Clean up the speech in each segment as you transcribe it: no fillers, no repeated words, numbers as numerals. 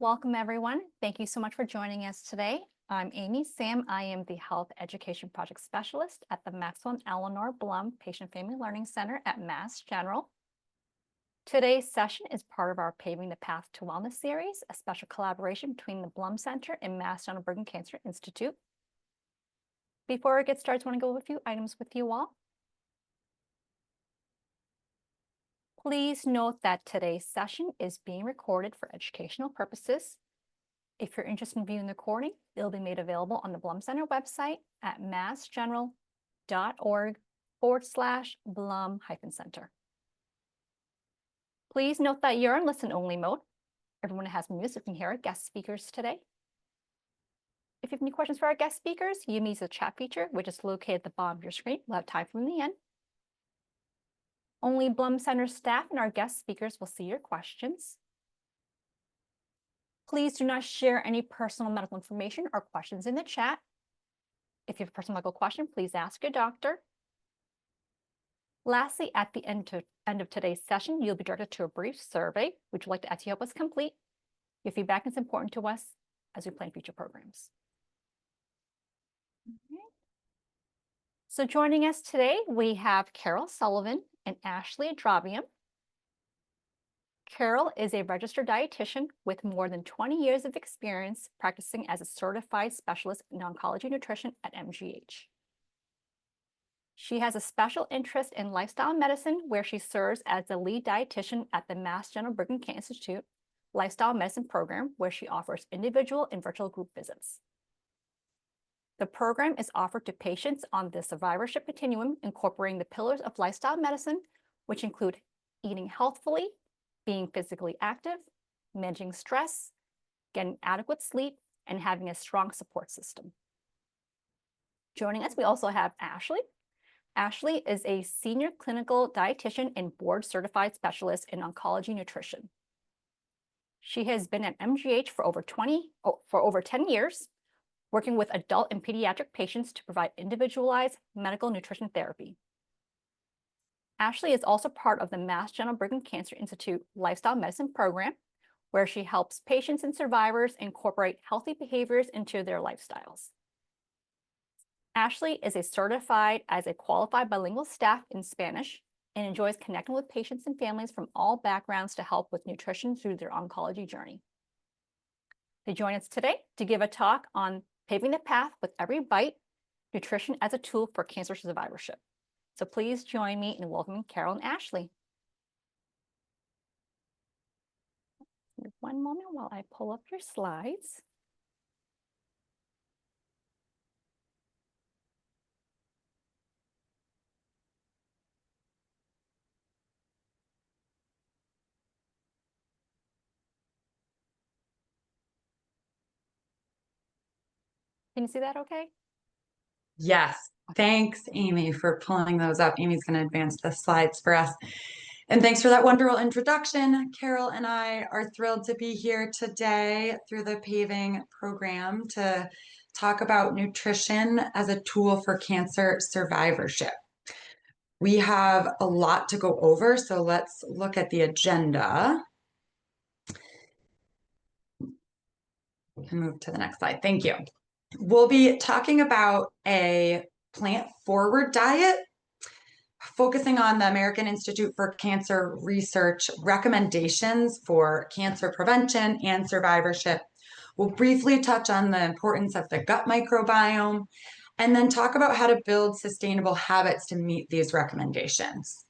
Welcome, everyone. Thank you so much for joining us today. I'm Amy Sam. I am the Health Education Project Specialist at the Maxwell and Eleanor Blum Patient Family Learning Center at Mass General. Today's session is part of our Paving the Path to Wellness series, a special collaboration between the Blum Center and Mass General Brigham Cancer Institute. Before we get started, I want to go over a few items with you all. Please note that today's session is being recorded for educational purposes. If you're interested in viewing the recording, it'll be made available on the Blum Center website at massgeneral.org/Blum-Center. Please note that you're in listen-only mode. Everyone has music can hear our guest speakers today. If you have any questions for our guest speakers, you may use the chat feature, which is located at the bottom of your screen. We'll have time for them in the end. Only Blum Center staff and our guest speakers will see your questions. Please do not share any personal medical information or questions in the chat. If you have a personal medical question, please ask your doctor. Lastly, at the end of today's session, you'll be directed to a brief survey, which we'd like to ask you to help us complete. Your feedback is important to us as we plan future programs. Okay. So joining us today, we have Carol Sullivan and Ashley Drabium. Carol is a registered dietitian with more than 20 years of experience practicing as a certified specialist in oncology nutrition at MGH. She has a special interest in lifestyle medicine, where she serves as the lead dietitian at the Mass General Brigham Cancer Institute Lifestyle Medicine Program, where she offers individual and virtual group visits. The program is offered to patients on the survivorship continuum, incorporating the pillars of lifestyle medicine, which include eating healthfully, being physically active, managing stress, getting adequate sleep, and having a strong support system. Joining us, we also have Ashley. Ashley is a senior clinical dietitian and board certified specialist in oncology nutrition. She has been at MGH for over 10 years, working with adult and pediatric patients to provide individualized medical nutrition therapy. Ashley is also part of the Mass General Brigham Cancer Institute Lifestyle Medicine Program, where she helps patients and survivors incorporate healthy behaviors into their lifestyles. Ashley is certified as a qualified bilingual staff in Spanish and enjoys connecting with patients and families from all backgrounds to help with nutrition through their oncology journey. They join us today to give a talk on Paving the Path with Every Bite, Nutrition as a Tool for Cancer Survivorship. So please join me in welcoming Carol and Ashley. One moment while I pull up your slides. Can you see that okay? Yes. Thanks, Amy, for pulling those up. Amy's going to advance the slides for us. And thanks for that wonderful introduction. Carol and I are thrilled to be here today through the PAVING program to talk about nutrition as a tool for cancer survivorship. We have a lot to go over, so let's look at the agenda. We can move to the next slide. Thank you. We'll be talking about a plant-forward diet, focusing on the American Institute for Cancer Research recommendations for cancer prevention and survivorship. We'll briefly touch on the importance of the gut microbiome, and then talk about how to build sustainable habits to meet these recommendations.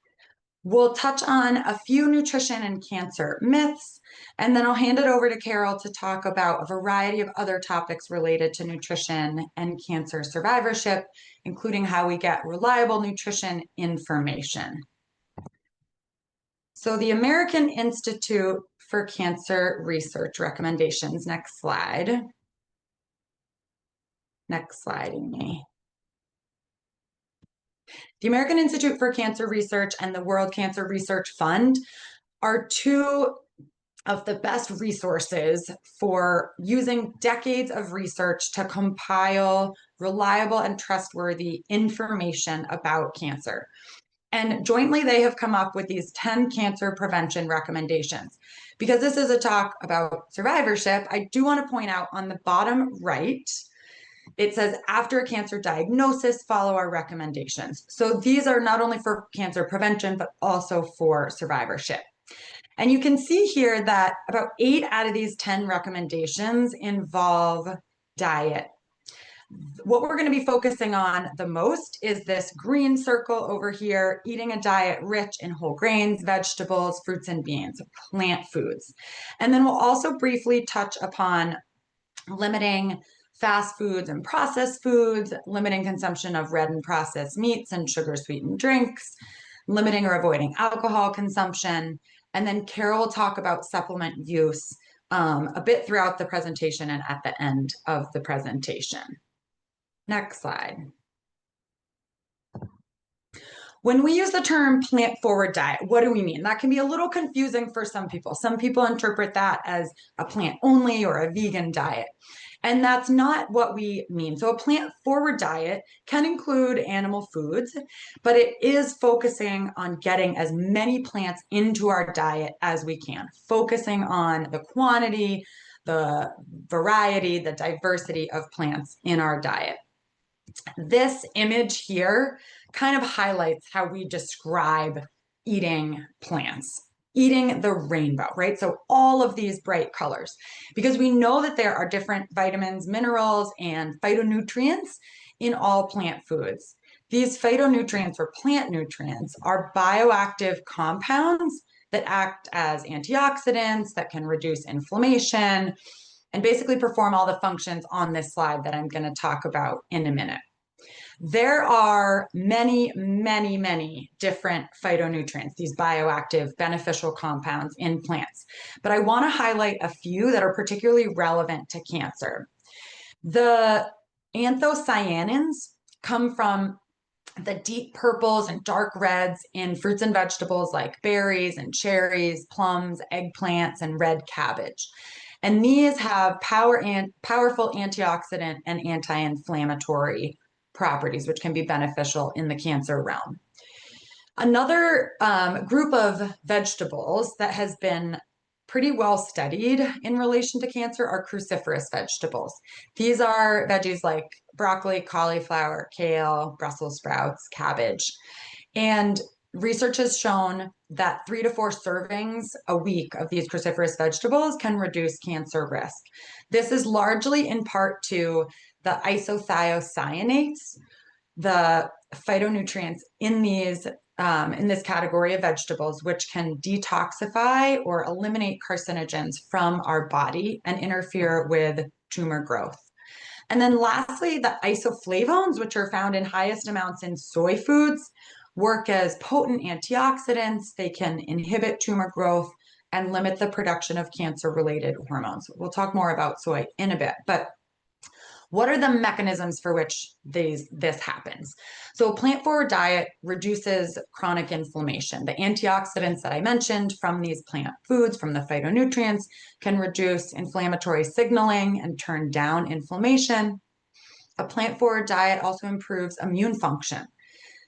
We'll touch on a few nutrition and cancer myths, and then I'll hand it over to Carol to talk about a variety of other topics related to nutrition and cancer survivorship, including how we get reliable nutrition information. So the American Institute for Cancer Research recommendations. Next slide. Next slide, Amy. The American Institute for Cancer Research and the World Cancer Research Fund are two of the best resources for using decades of research to compile reliable and trustworthy information about cancer. And jointly, they have come up with these 10 cancer prevention recommendations. Because this is a talk about survivorship, I do want to point out on the bottom right, it says, after a cancer diagnosis, follow our recommendations. So these are not only for cancer prevention, but also for survivorship. And you can see here that about 8 out of these 10 recommendations involve diet. What we're going to be focusing on the most is this green circle over here, eating a diet rich in whole grains, vegetables, fruits, and beans, plant foods. And then we'll also briefly touch upon limiting fast foods and processed foods, limiting consumption of red and processed meats and sugar-sweetened drinks, limiting or avoiding alcohol consumption. And then Carol will talk about supplement use a bit throughout the presentation and at the end of the presentation. Next slide. When we use the term plant-forward diet, what do we mean? That can be a little confusing for some people. Some people interpret that as a plant-only or a vegan diet. And that's not what we mean. So a plant-forward diet can include animal foods, but it is focusing on getting as many plants into our diet as we can, focusing on the quantity, the variety, the diversity of plants in our diet. This image here kind of highlights how we describe eating plants, eating the rainbow, right? So all of these bright colors, because we know that there are different vitamins, minerals, and phytonutrients in all plant foods. These phytonutrients or plant nutrients are bioactive compounds that act as antioxidants that can reduce inflammation and basically perform all the functions on this slide that I'm going to talk about in a minute. There are many, many, many different phytonutrients, these bioactive beneficial compounds in plants, but I want to highlight a few that are particularly relevant to cancer. The anthocyanins come from the deep purples and dark reds in fruits and vegetables like berries and cherries, plums, eggplants, and red cabbage. And these have powerful antioxidant and anti-inflammatory properties, which can be beneficial in the cancer realm. Another group of vegetables that has been pretty well studied in relation to cancer are cruciferous vegetables. These are veggies like broccoli, cauliflower, kale, Brussels sprouts, cabbage. And research has shown that 3 to 4 servings a week of these cruciferous vegetables can reduce cancer risk. This is largely in part to the isothiocyanates, the phytonutrients in these in this category of vegetables, which can detoxify or eliminate carcinogens from our body and interfere with tumor growth. And then lastly, the isoflavones, which are found in highest amounts in soy foods, work as potent antioxidants. They can inhibit tumor growth and limit the production of cancer-related hormones. We'll talk more about soy in a bit, but what are the mechanisms for which this happens? So a plant-forward diet reduces chronic inflammation. The antioxidants that I mentioned from these plant foods, from the phytonutrients, can reduce inflammatory signaling and turn down inflammation. A plant-forward diet also improves immune function.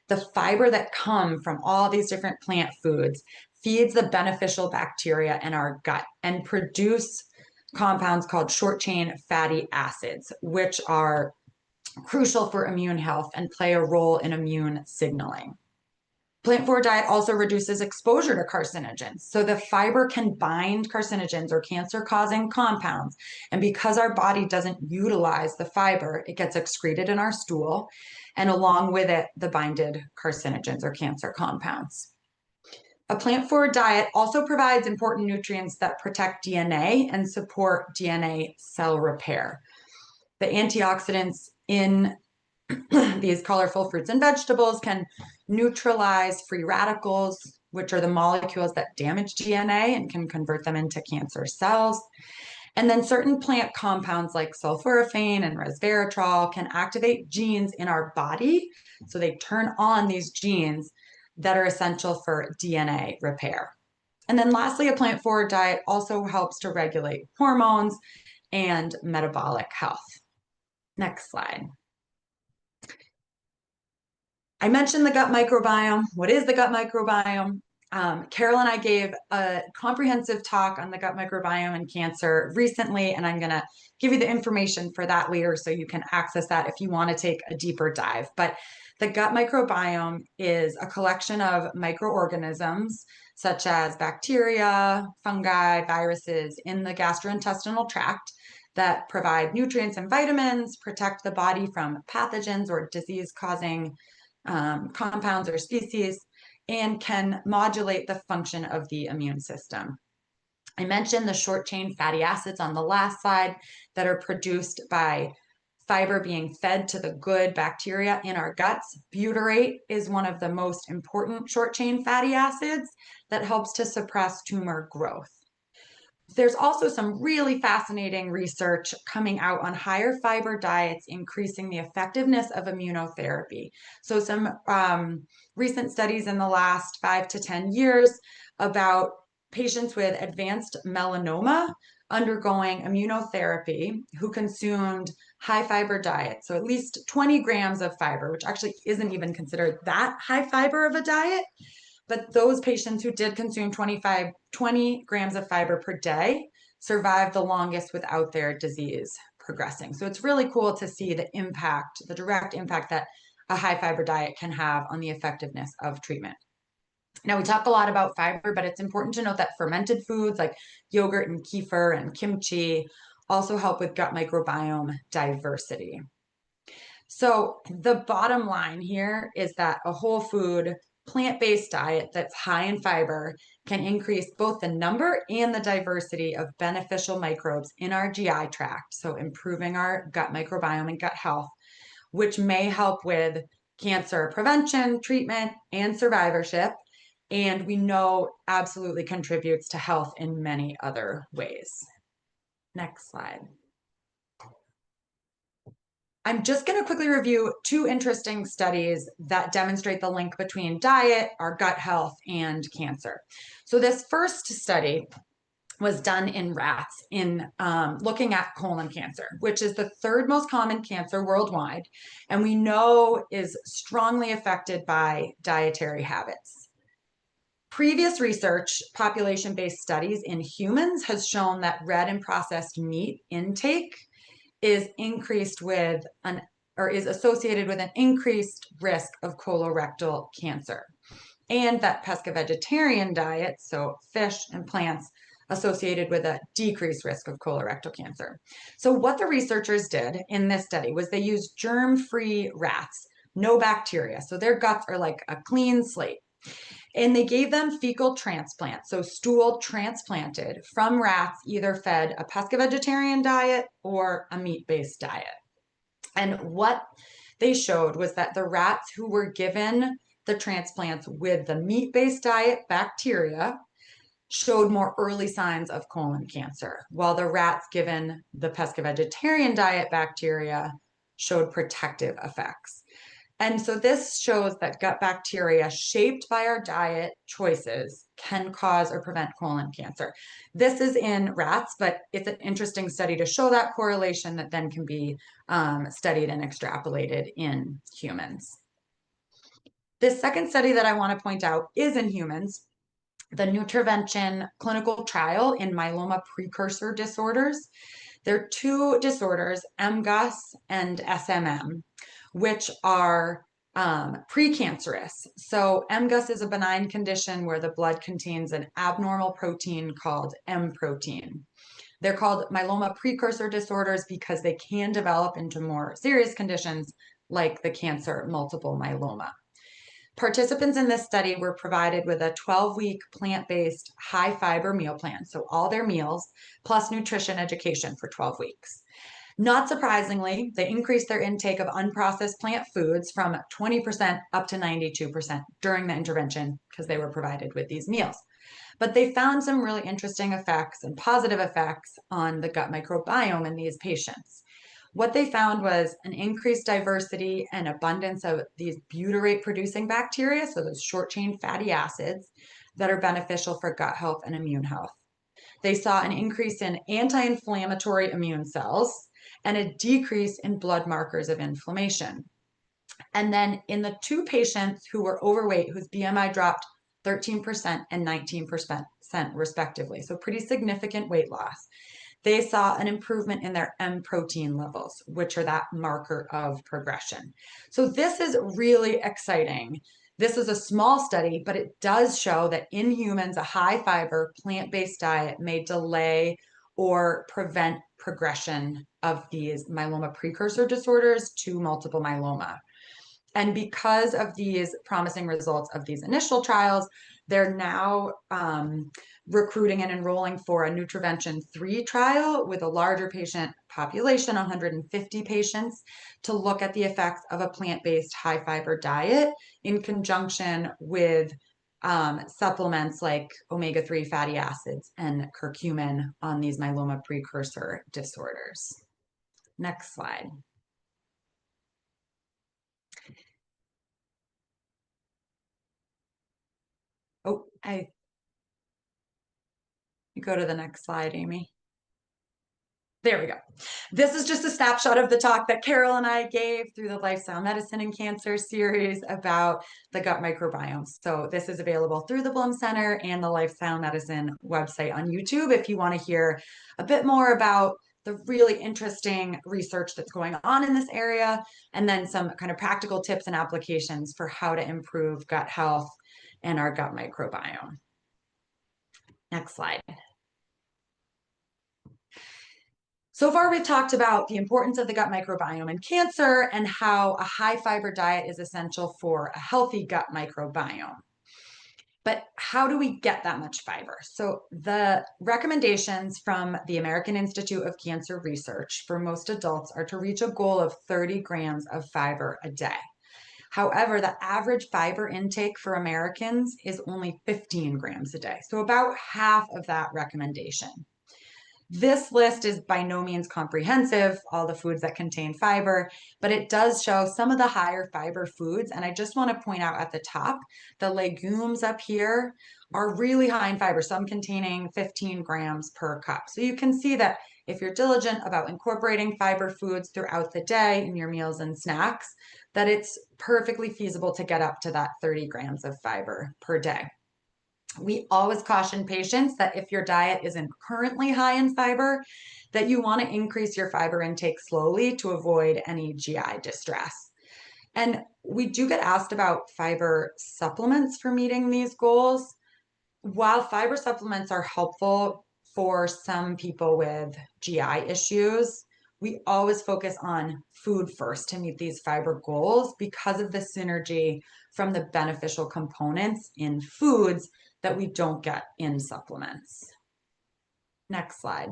The fiber that come from all these different plant foods feeds the beneficial bacteria in our gut and produce compounds called short-chain fatty acids, which are crucial for immune health and play a role in immune signaling. Plant-forward diet also reduces exposure to carcinogens. So the fiber can bind carcinogens or cancer-causing compounds. And because our body doesn't utilize the fiber, it gets excreted in our stool, and along with it, the binded carcinogens or cancer compounds. A plant-forward diet also provides important nutrients that protect DNA and support DNA cell repair. The antioxidants in these colorful fruits and vegetables can neutralize free radicals, which are the molecules that damage DNA and can convert them into cancer cells. And then certain plant compounds like sulforaphane and resveratrol can activate genes in our body. So they turn on these genes that are essential for DNA repair. And then lastly, a plant-forward diet also helps to regulate hormones and metabolic health. Next slide. I mentioned the gut microbiome. What is the gut microbiome? Carol and I gave a comprehensive talk on the gut microbiome and cancer recently, and I'm going to give you the information for that later so you can access that if you want to take a deeper dive. But the gut microbiome is a collection of microorganisms such as bacteria, fungi, viruses in the gastrointestinal tract that provide nutrients and vitamins, protect the body from pathogens or disease-causing compounds or species, and can modulate the function of the immune system. I mentioned the short chain fatty acids on the last slide that are produced by fiber being fed to the good bacteria in our guts. Butyrate is one of the most important short chain fatty acids that helps to suppress tumor growth. There's also some really fascinating research coming out on higher fiber diets increasing the effectiveness of immunotherapy. So some recent studies in the last 5 to 10 years about patients with advanced melanoma undergoing immunotherapy who consumed high fiber diets, so at least 20 grams of fiber, which actually isn't even considered that high fiber of a diet. But those patients who did consume 20 grams of fiber per day survived the longest without their disease progressing. So it's really cool to see the impact, the direct impact that a high fiber diet can have on the effectiveness of treatment. Now, we talk a lot about fiber, but it's important to note that fermented foods like yogurt and kefir and kimchi also help with gut microbiome diversity. So the bottom line here is that a whole food, plant-based diet that's high in fiber can increase both the number and the diversity of beneficial microbes in our GI tract, so improving our gut microbiome and gut health, which may help with cancer prevention, treatment, and survivorship, and we know absolutely contributes to health in many other ways. Next slide. I'm just going to quickly review 2 interesting studies that demonstrate the link between diet, our gut health, and cancer. So this first study was done in rats in looking at colon cancer, which is the 3rd most common cancer worldwide, and we know is strongly affected by dietary habits. Previous research, population-based studies in humans has shown that red and processed meat intake is increased with is associated with an increased risk of colorectal cancer, and that pesca-vegetarian diets, so fish and plants, associated with a decreased risk of colorectal cancer. So what the researchers did in this study was they used germ-free rats, no bacteria, so their guts are like a clean slate. And they gave them fecal transplant, so stool transplanted from rats either fed a pesca-vegetarian diet or a meat-based diet. And what they showed was that the rats who were given the transplants with the meat-based diet bacteria showed more early signs of colon cancer, while the rats given the pesca-vegetarian diet bacteria showed protective effects. And so this shows that gut bacteria shaped by our diet choices can cause or prevent colon cancer. This is in rats, but it's an interesting study to show that correlation that then can be studied and extrapolated in humans. The second study that I want to point out is in humans, the Nutrivention clinical trial in myeloma precursor disorders. There are 2 disorders, MGUS and SMM, which are precancerous. So MGUS is a benign condition where the blood contains an abnormal protein called M protein. They're called myeloma precursor disorders because they can develop into more serious conditions like the cancer multiple myeloma. Participants in this study were provided with a 12-week plant-based high-fiber meal plan, so all their meals, plus nutrition education for 12 weeks. Not surprisingly, they increased their intake of unprocessed plant foods from 20% up to 92% during the intervention because they were provided with these meals. But they found some really interesting effects and positive effects on the gut microbiome in these patients. What they found was an increased diversity and abundance of these butyrate-producing bacteria, so those short-chain fatty acids that are beneficial for gut health and immune health. They saw an increase in anti-inflammatory immune cells and a decrease in blood markers of inflammation. And then in the 2 patients who were overweight, whose BMI dropped 13% and 19% respectively, so pretty significant weight loss, they saw an improvement in their M protein levels, which are that marker of progression. So this is really exciting. This is a small study, but it does show that in humans, a high fiber plant-based diet may delay or prevent progression of these myeloma precursor disorders to multiple myeloma. And because of these promising results of these initial trials, they're now recruiting and enrolling for a Nutrivention 3 trial with a larger patient population, 150 patients, to look at the effects of a plant-based high-fiber diet in conjunction with supplements like omega-3 fatty acids and curcumin on these myeloma precursor disorders. Next slide. Oh, you go to the next slide, Amy. There we go. This is just a snapshot of the talk that Carol and I gave through the Lifestyle Medicine and Cancer series about the gut microbiome. So this is available through the Blum Center and the Lifestyle Medicine website on YouTube if you want to hear a bit more about the really interesting research that's going on in this area, and then some kind of practical tips and applications for how to improve gut health and our gut microbiome. Next slide. So far, we've talked about the importance of the gut microbiome in cancer and how a high fiber diet is essential for a healthy gut microbiome. But how do we get that much fiber? So the recommendations from the American Institute of Cancer Research for most adults are to reach a goal of 30 grams of fiber a day. However, the average fiber intake for Americans is only 15 grams a day, so about half of that recommendation. This list is by no means comprehensive, all the foods that contain fiber, but it does show some of the higher fiber foods. And I just want to point out at the top, the legumes up here are really high in fiber, some containing 15 grams per cup. So you can see that if you're diligent about incorporating fiber foods throughout the day in your meals and snacks, that it's perfectly feasible to get up to that 30 grams of fiber per day. We always caution patients that if your diet isn't currently high in fiber, that you want to increase your fiber intake slowly to avoid any GI distress. And we do get asked about fiber supplements for meeting these goals. While fiber supplements are helpful for some people with GI issues, we always focus on food first to meet these fiber goals because of the synergy from the beneficial components in foods that we don't get in supplements. Next slide.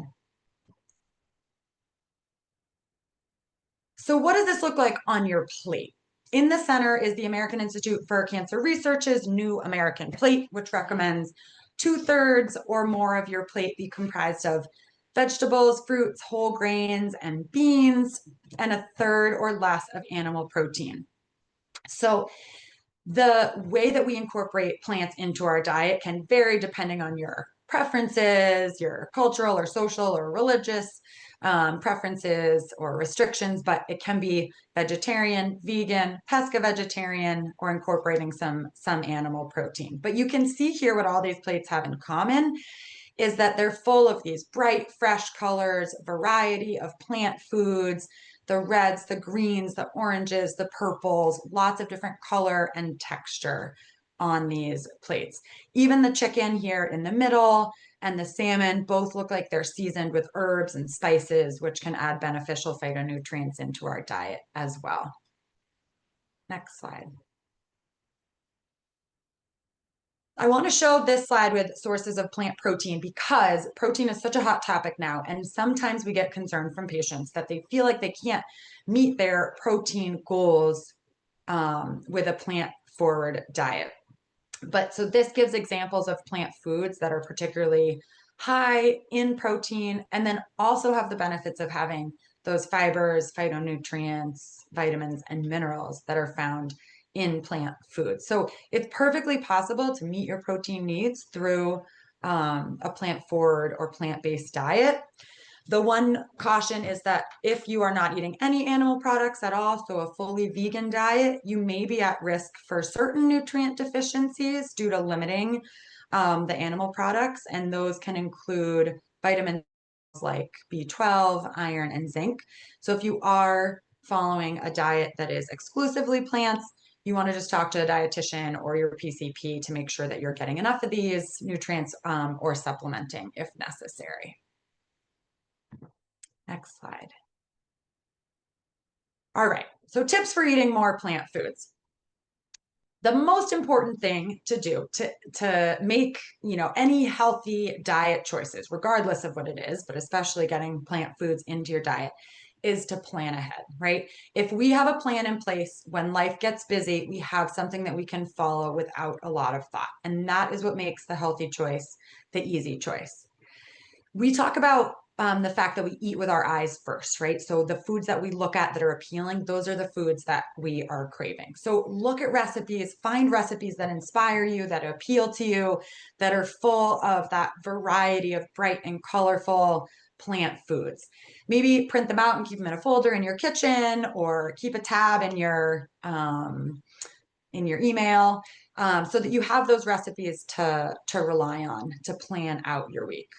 So what does this look like on your plate? In the center is the American Institute for Cancer Research's New American Plate, which recommends 2/3 or more of your plate be comprised of vegetables, fruits, whole grains, and beans, and 1/3 or less of animal protein. So the way that we incorporate plants into our diet can vary depending on your preferences, your cultural or social or religious preferences or restrictions, but it can be vegetarian, vegan, pesca-vegetarian, or incorporating some animal protein. But you can see here what all these plates have in common is that they're full of these bright, fresh colors, variety of plant foods, the reds, the greens, the oranges, the purples, lots of different color and texture on these plates. Even the chicken here in the middle and the salmon both look like they're seasoned with herbs and spices, which can add beneficial phytonutrients into our diet as well. Next slide. I want to show this slide with sources of plant protein because protein is such a hot topic now, and sometimes we get concerned from patients that they feel like they can't meet their protein goals with a plant-forward diet. But so this gives examples of plant foods that are particularly high in protein and then also have the benefits of having those fibers, phytonutrients, vitamins, and minerals that are found in plant foods. So it's perfectly possible to meet your protein needs through a plant-forward or plant-based diet. The one caution is that if you are not eating any animal products at all, so a fully vegan diet, you may be at risk for certain nutrient deficiencies due to limiting the animal products, and those can include vitamins like B12, iron, and zinc. So if you are following a diet that is exclusively plants, you want to just talk to a dietitian or your PCP to make sure that you're getting enough of these nutrients or supplementing if necessary. Next slide. All right, so tips for eating more plant foods. The most important thing to do to make, any healthy diet choices, regardless of what it is, but especially getting plant foods into your diet, is to plan ahead, right? If we have a plan in place, when life gets busy, we have something that we can follow without a lot of thought. And that is what makes the healthy choice the easy choice. We talk about the fact that we eat with our eyes first, right? So the foods that we look at that are appealing, those are the foods that we are craving. So look at recipes, find recipes that inspire you, that appeal to you, that are full of that variety of bright and colorful plant foods. Maybe print them out and keep them in a folder in your kitchen, or keep a tab in your email, so that you have those recipes to rely on to plan out your week.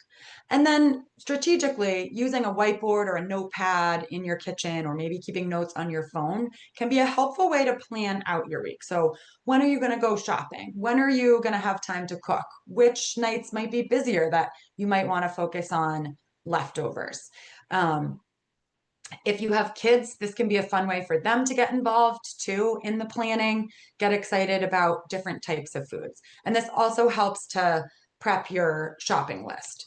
And then strategically using a whiteboard or a notepad in your kitchen, or maybe keeping notes on your phone, can be a helpful way to plan out your week. So when are you going to go shopping? When are you going to have time to cook? Which nights might be busier that you might want to focus on leftovers? If you have kids, this can be a fun way for them to get involved too in the planning, get excited about different types of foods. And this also helps to prep your shopping list.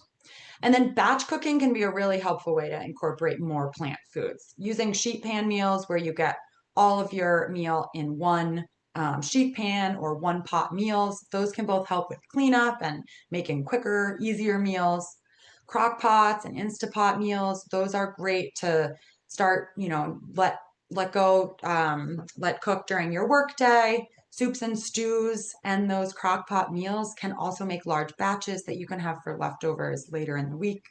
And then batch cooking can be a really helpful way to incorporate more plant foods. Using sheet pan meals, where you get all of your meal in one sheet pan, or one pot meals, those can both help with cleanup and making quicker, easier meals. Crock pots and Instapot meals, those are great to start, let cook during your workday. Soups and stews and those crock pot meals can also make large batches that you can have for leftovers later in the week.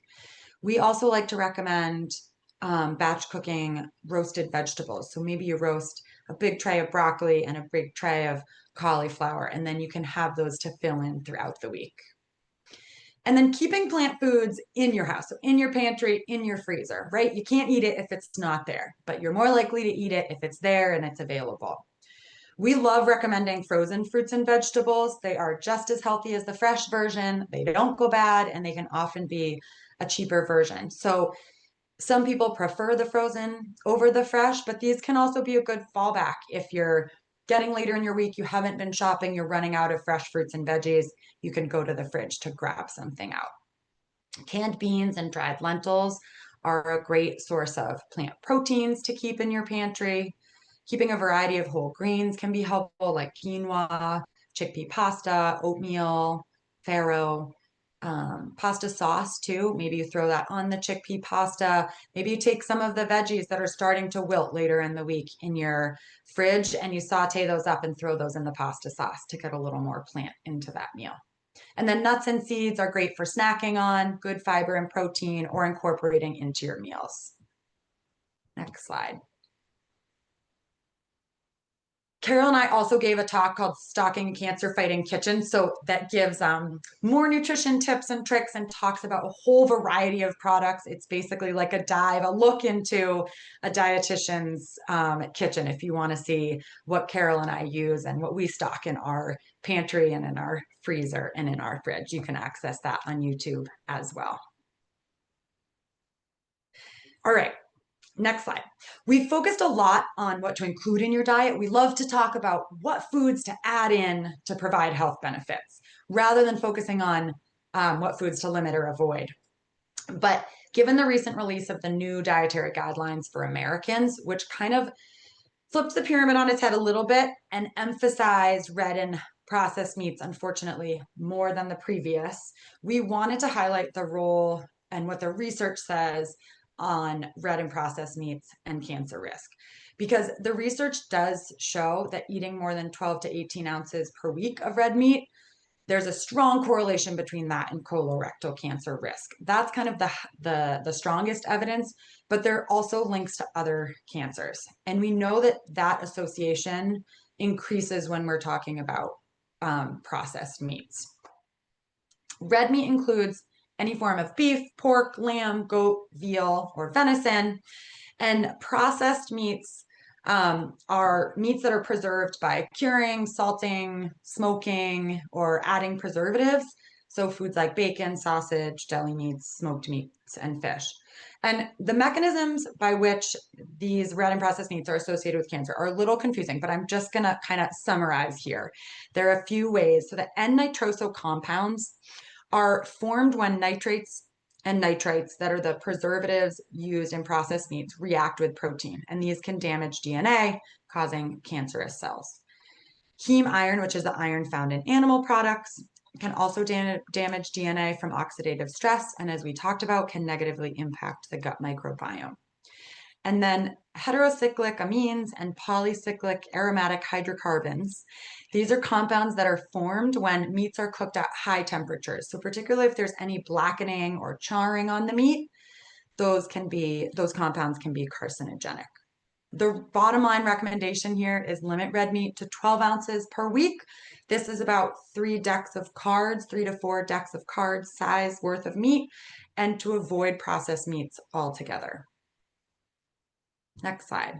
We also like to recommend batch cooking roasted vegetables. So maybe you roast a big tray of broccoli and a big tray of cauliflower, and then you can have those to fill in throughout the week. And then keeping plant foods in your house, so in your pantry, in your freezer, right? You can't eat it if it's not there, but you're more likely to eat it if it's there and it's available. We love recommending frozen fruits and vegetables. They are just as healthy as the fresh version. They don't go bad, and they can often be a cheaper version. So some people prefer the frozen over the fresh, but these can also be a good fallback if you're getting later in your week, you haven't been shopping, you're running out of fresh fruits and veggies, you can go to the fridge to grab something out. Canned beans and dried lentils are a great source of plant proteins to keep in your pantry. Keeping a variety of whole grains can be helpful, like quinoa, chickpea pasta, oatmeal, farro. Pasta sauce too. Maybe you throw that on the chickpea pasta. Maybe you take some of the veggies that are starting to wilt later in the week in your fridge, and you saute those up and throw those in the pasta sauce to get a little more plant into that meal. And then nuts and seeds are great for snacking on, good fiber and protein, or incorporating into your meals. Next slide. Carol and I also gave a talk called Stocking a Cancer Fighting Kitchen. So that gives more nutrition tips and tricks, and talks about a whole variety of products. It's basically like a look into a dietitian's kitchen if you want to see what Carol and I use and what we stock in our pantry and in our freezer and in our fridge. You can access that on YouTube as well. All right. Next slide. We've focused a lot on what to include in your diet. We love to talk about what foods to add in to provide health benefits, rather than focusing on what foods to limit or avoid. But given the recent release of the new dietary guidelines for Americans, which kind of flipped the pyramid on its head a little bit and emphasized red and processed meats, unfortunately, more than the previous, we wanted to highlight the role and what the research says on red and processed meats and cancer risk. Because the research does show that eating more than 12 to 18 ounces per week of red meat, there's a strong correlation between that and colorectal cancer risk. That's kind of the strongest evidence, but there are also links to other cancers. And we know that that association increases when we're talking about processed meats. Red meat includes any form of beef, pork, lamb, goat, veal, or venison. And processed meats are meats that are preserved by curing, salting, smoking, or adding preservatives. So foods like bacon, sausage, deli meats, smoked meats, and fish. And the mechanisms by which these red and processed meats are associated with cancer are a little confusing, but I'm just going to kind of summarize here. There are a few ways. So the N-nitroso compounds are formed when nitrates and nitrites, that are the preservatives used in processed meats, react with protein, and these can damage DNA, causing cancerous cells. Heme iron, which is the iron found in animal products, can also damage DNA from oxidative stress, and as we talked about, can negatively impact the gut microbiome. And then heterocyclic amines and polycyclic aromatic hydrocarbons. These are compounds that are formed when meats are cooked at high temperatures. So particularly if there's any blackening or charring on the meat, those compounds can be carcinogenic. The bottom line recommendation here is limit red meat to 12 ounces per week. This is about 3 to 4 decks of cards size worth of meat, and to avoid processed meats altogether. Next slide.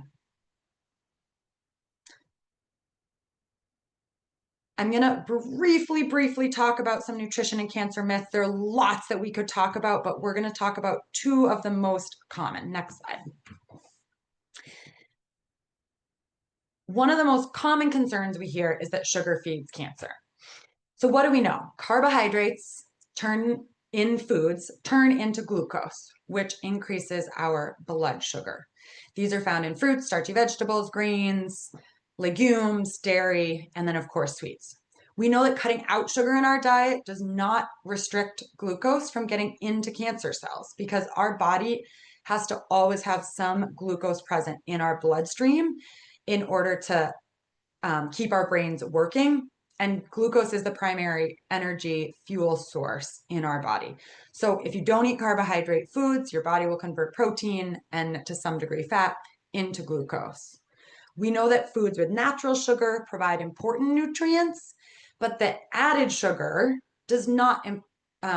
I'm going to briefly talk about some nutrition and cancer myths. There are lots that we could talk about, but we're going to talk about 2 of the most common. Next slide. One of the most common concerns we hear is that sugar feeds cancer. So what do we know? Carbohydrates in foods turn into glucose, which increases our blood sugar. These are found in fruits, starchy vegetables, grains, legumes, dairy, and then of course sweets. We know that cutting out sugar in our diet does not restrict glucose from getting into cancer cells, because our body has to always have some glucose present in our bloodstream in order to keep our brains working. And glucose is the primary energy fuel source in our body. So if you don't eat carbohydrate foods, your body will convert protein and to some degree fat into glucose. We know that foods with natural sugar provide important nutrients, but the added sugar does not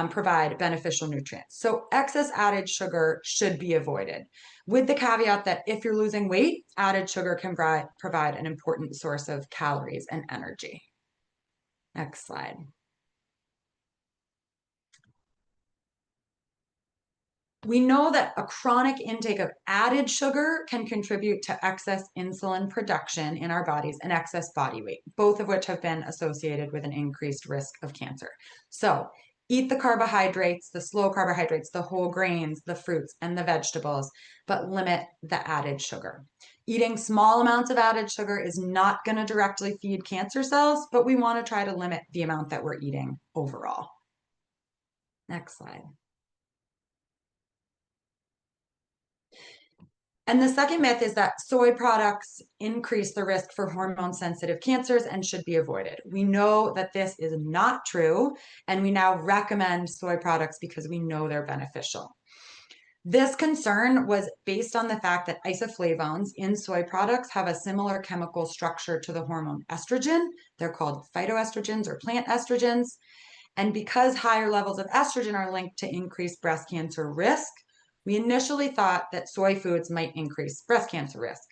provide beneficial nutrients. So excess added sugar should be avoided, with the caveat that if you're losing weight, added sugar can provide an important source of calories and energy. Next slide. We know that a chronic intake of added sugar can contribute to excess insulin production in our bodies and excess body weight, both of which have been associated with an increased risk of cancer. So eat the carbohydrates, the slow carbohydrates, the whole grains, the fruits, and the vegetables, but limit the added sugar. Eating small amounts of added sugar is not going to directly feed cancer cells, but we want to try to limit the amount that we're eating overall. Next slide. And the second myth is that soy products increase the risk for hormone-sensitive cancers and should be avoided. We know that this is not true, and we now recommend soy products because we know they're beneficial. This concern was based on the fact that isoflavones in soy products have a similar chemical structure to the hormone estrogen. They're called phytoestrogens or plant estrogens. And because higher levels of estrogen are linked to increased breast cancer risk, we initially thought that soy foods might increase breast cancer risk.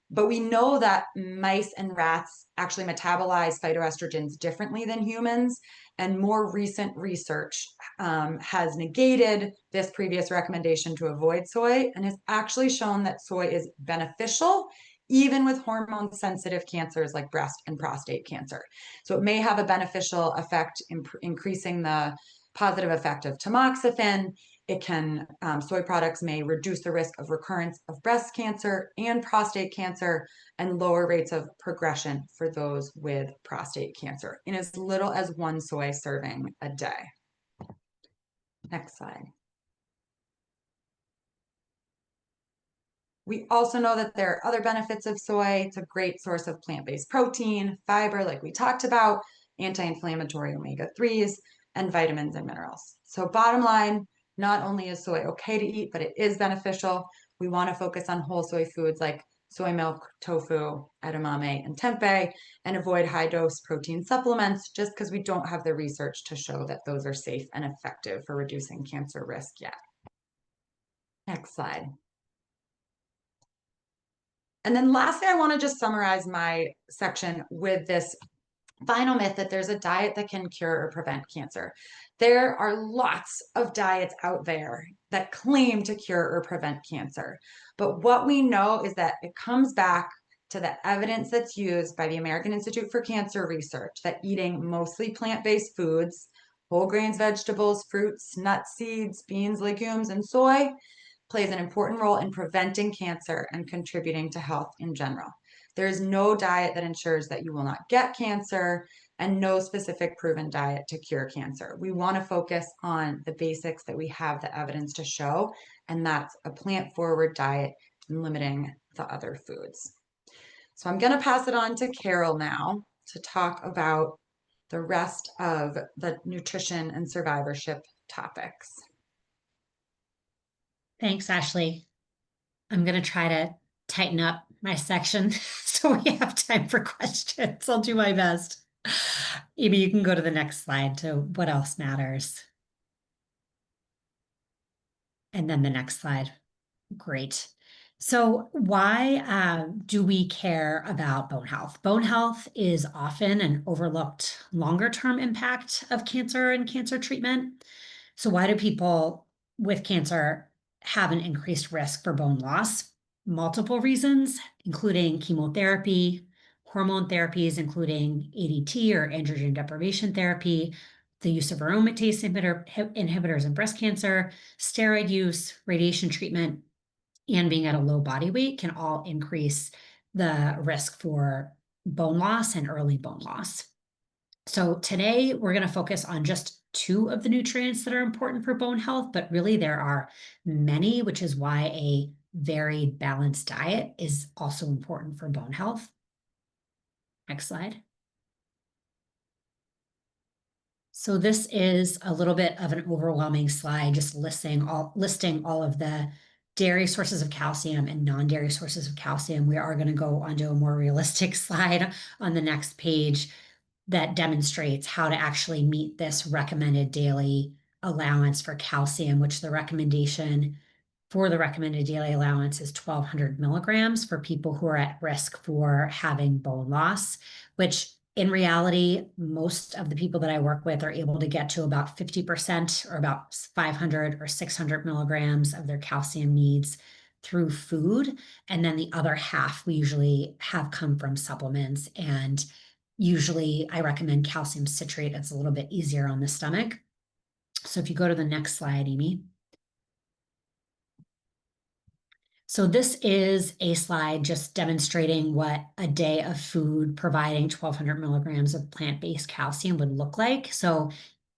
But we know that mice and rats actually metabolize phytoestrogens differently than humans, and more recent research has negated this previous recommendation to avoid soy and has actually shown that soy is beneficial even with hormone-sensitive cancers like breast and prostate cancer. So it may have a beneficial effect in increasing the positive effect of tamoxifen. Soy products may reduce the risk of recurrence of breast cancer and prostate cancer, and lower rates of progression for those with prostate cancer in as little as 1 soy serving a day. Next slide. We also know that there are other benefits of soy. It's a great source of plant-based protein, fiber, like we talked about, anti-inflammatory omega-3s, and vitamins and minerals. So bottom line, not only is soy okay to eat, but it is beneficial. We want to focus on whole soy foods like soy milk, tofu, edamame, and tempeh, and avoid high-dose protein supplements just because we don't have the research to show that those are safe and effective for reducing cancer risk yet. Next slide. And then lastly, I want to just summarize my section with this final myth that there's a diet that can cure or prevent cancer. There are lots of diets out there that claim to cure or prevent cancer. But what we know is that it comes back to the evidence that's used by the American Institute for Cancer Research that eating mostly plant-based foods, whole grains, vegetables, fruits, nuts, seeds, beans, legumes, and soy plays an important role in preventing cancer and contributing to health in general. There is no diet that ensures that you will not get cancer, and no specific proven diet to cure cancer. We want to focus on the basics that we have the evidence to show, and that's a plant-forward diet and limiting the other foods. So I'm going to pass it on to Carol now to talk about the rest of the nutrition and survivorship topics. Thanks, Ashley. I'm going to try to tighten up my section so we have time for questions. I'll do my best. Amy, you can go to the next slide to what else matters. And then the next slide. Great. So why do we care about bone health? Bone health is often an overlooked longer-term impact of cancer and cancer treatment. So why do people with cancer have an increased risk for bone loss? Multiple reasons, including chemotherapy, hormone therapies, including ADT or androgen deprivation therapy, the use of aromatase inhibitors in breast cancer, steroid use, radiation treatment, and being at a low body weight can all increase the risk for bone loss and early bone loss. So today we're going to focus on just 2 of the nutrients that are important for bone health, but really there are many, which is why a varied balanced diet is also important for bone health. Next slide. So this is a little bit of an overwhelming slide, just listing all of the dairy sources of calcium and non-dairy sources of calcium. We are going to go onto a more realistic slide on the next page that demonstrates how to actually meet this recommended daily allowance for calcium, which the recommendation for the recommended daily allowance is 1,200 milligrams for people who are at risk for having bone loss, which in reality, most of the people that I work with are able to get to about 50% or about 500 or 600 milligrams of their calcium needs through food. And then the other half we usually have come from supplements. And usually I recommend calcium citrate. It's a little bit easier on the stomach. So if you go to the next slide, Amy. So this is a slide just demonstrating what a day of food providing 1,200 milligrams of plant-based calcium would look like. So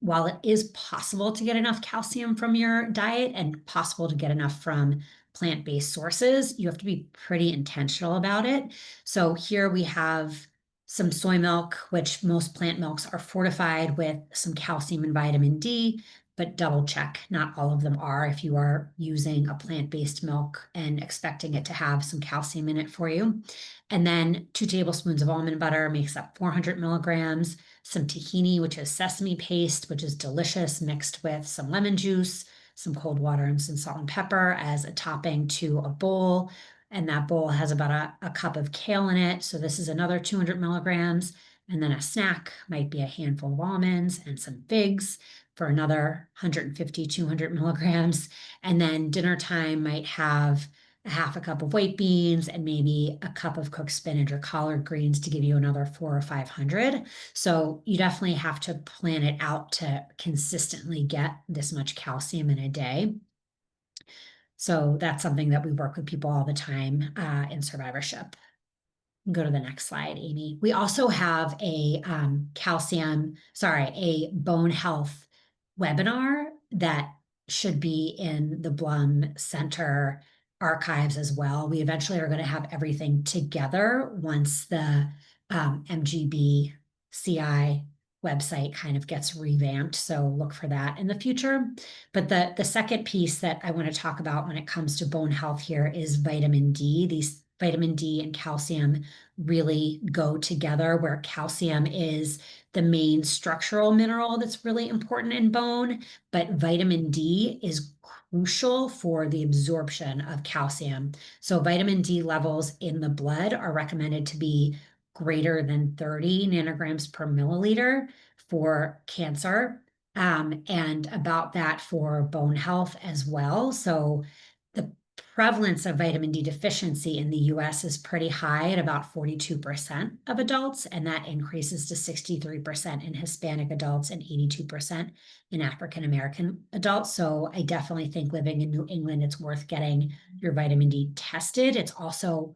while it is possible to get enough calcium from your diet and possible to get enough from plant-based sources, you have to be pretty intentional about it. So here we have some soy milk, which most plant milks are fortified with some calcium and vitamin D, but double check, not all of them are if you are using a plant-based milk and expecting it to have some calcium in it for you. And then 2 tablespoons of almond butter makes up 400 milligrams, some tahini, which is sesame paste, which is delicious, mixed with some lemon juice, some cold water and some salt and pepper as a topping to a bowl. And that bowl has about a cup of kale in it. So this is another 200 milligrams. And then a snack might be a handful of almonds and some figs for another 150, 200 milligrams. And then dinner time might have a half a cup of white beans and maybe a cup of cooked spinach or collard greens to give you another 400 or 500. So you definitely have to plan it out to consistently get this much calcium in a day. So that's something that we work with people all the time in survivorship. Go to the next slide, Amy. We also have a a bone health webinar that should be in the Blum Center archives as well. We eventually are going to have everything together once the MGB CI website kind of gets revamped. So look for that in the future. But the second piece that I want to talk about when it comes to bone health here is vitamin D. These vitamin D and calcium really go together, where calcium is the main structural mineral that's really important in bone, but vitamin D is crucial for the absorption of calcium. So vitamin D levels in the blood are recommended to be greater than 30 nanograms per milliliter for cancer, and about that for bone health as well. So the prevalence of vitamin D deficiency in the US is pretty high at about 42% of adults, and that increases to 63% in Hispanic adults and 82% in African American adults. So I definitely think living in New England, it's worth getting your vitamin D tested. It's also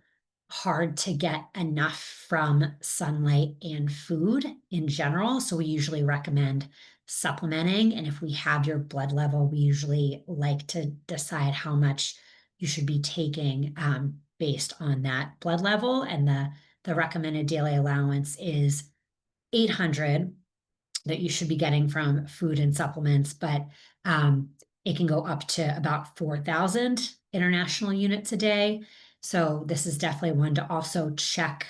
hard to get enough from sunlight and food in general. So we usually recommend supplementing. And if we have your blood level, we usually like to decide how much you should be taking based on that blood level. And the recommended daily allowance is 800 that you should be getting from food and supplements, but it can go up to about 4,000 international units a day. So this is definitely one to also check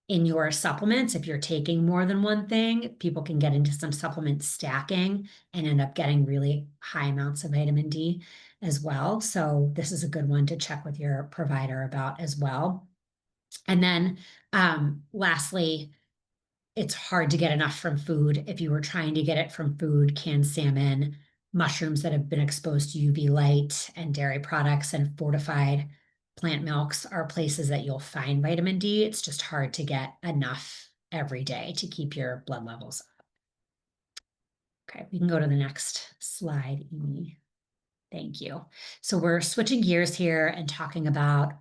in your supplements. If you're taking more than one thing, people can get into some supplement stacking and end up getting really high amounts of vitamin D as well. So this is a good one to check with your provider about as well. And then lastly, it's hard to get enough from food. If you were trying to get it from food, canned salmon, mushrooms that have been exposed to UV light, and dairy products and fortified plant milks are places that you'll find vitamin D. It's just hard to get enough every day to keep your blood levels up. Okay, we can go to the next slide, Amy. Thank you. So we're switching gears here and talking about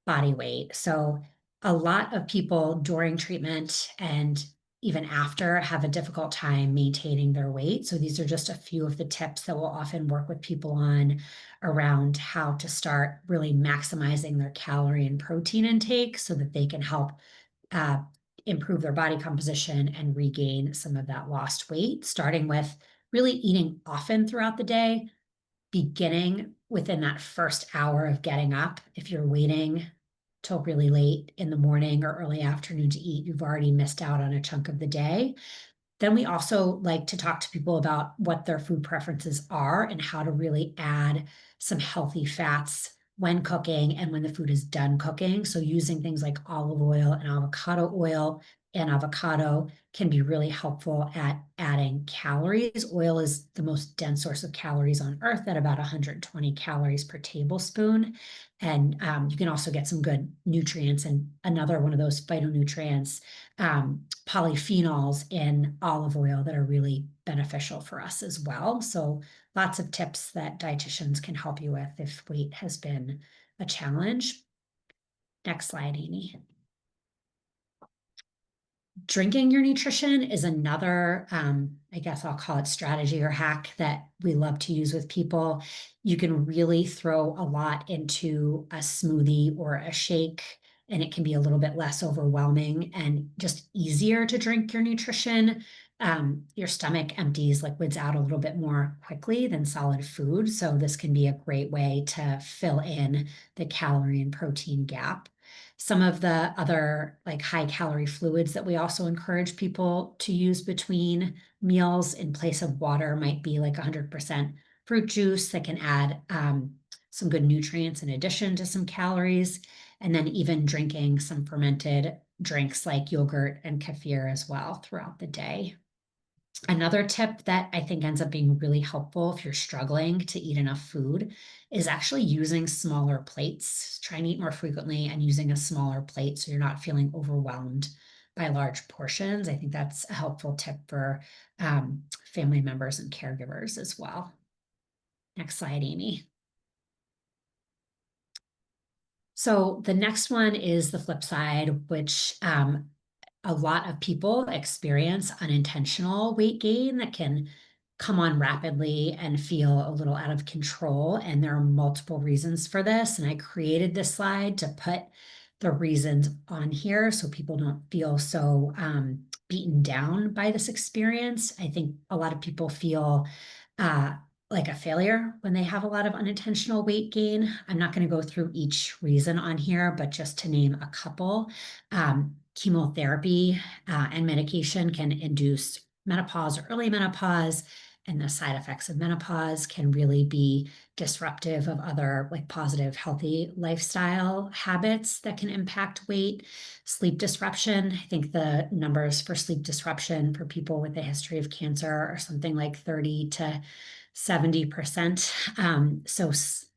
body weight. So a lot of people during treatment and even after have a difficult time maintaining their weight. So these are just a few of the tips that we'll often work with people on around how to start really maximizing their calorie and protein intake so that they can help improve their body composition and regain some of that lost weight, starting with really eating often throughout the day, beginning within that first hour of getting up. If you're waiting till really late in the morning or early afternoon to eat, you've already missed out on a chunk of the day. Then we also like to talk to people about what their food preferences are and how to really add some healthy fats when cooking and when the food is done cooking. So using things like olive oil and avocado can be really helpful at adding calories. Oil is the most dense source of calories on earth at about 120 calories per tablespoon. And you can also get some good nutrients, and another one of those phytonutrients, polyphenols in olive oil that are really beneficial for us as well. So lots of tips that dietitians can help you with if weight has been a challenge. Next slide, Amy. Drinking your nutrition is another, I guess I'll call it strategy or hack that we love to use with people. You can really throw a lot into a smoothie or a shake, and it can be a little bit less overwhelming and just easier to drink your nutrition. Your stomach empties liquids out a little bit more quickly than solid food. So this can be a great way to fill in the calorie and protein gap. Some of the other like high calorie fluids that we also encourage people to use between meals in place of water might be like 100% fruit juice that can add some good nutrients in addition to some calories. And then even drinking some fermented drinks like yogurt and kefir as well throughout the day. Another tip that I think ends up being really helpful if you're struggling to eat enough food is actually using smaller plates. Try and eat more frequently and using a smaller plate so you're not feeling overwhelmed by large portions. I think that's a helpful tip for family members and caregivers as well. Next slide, Amy. So the next one is the flip side, which a lot of people experience unintentional weight gain that can come on rapidly and feel a little out of control. And there are multiple reasons for this. And I created this slide to put the reasons on here so people don't feel so beaten down by this experience. I think a lot of people feel like a failure when they have a lot of unintentional weight gain. I'm not going to go through each reason on here, but just to name a couple, chemotherapy and medication can induce menopause or early menopause, and the side effects of menopause can really be disruptive of other like positive, healthy lifestyle habits that can impact weight. Sleep disruption. I think the numbers for sleep disruption for people with a history of cancer are something like 30 to 70%. So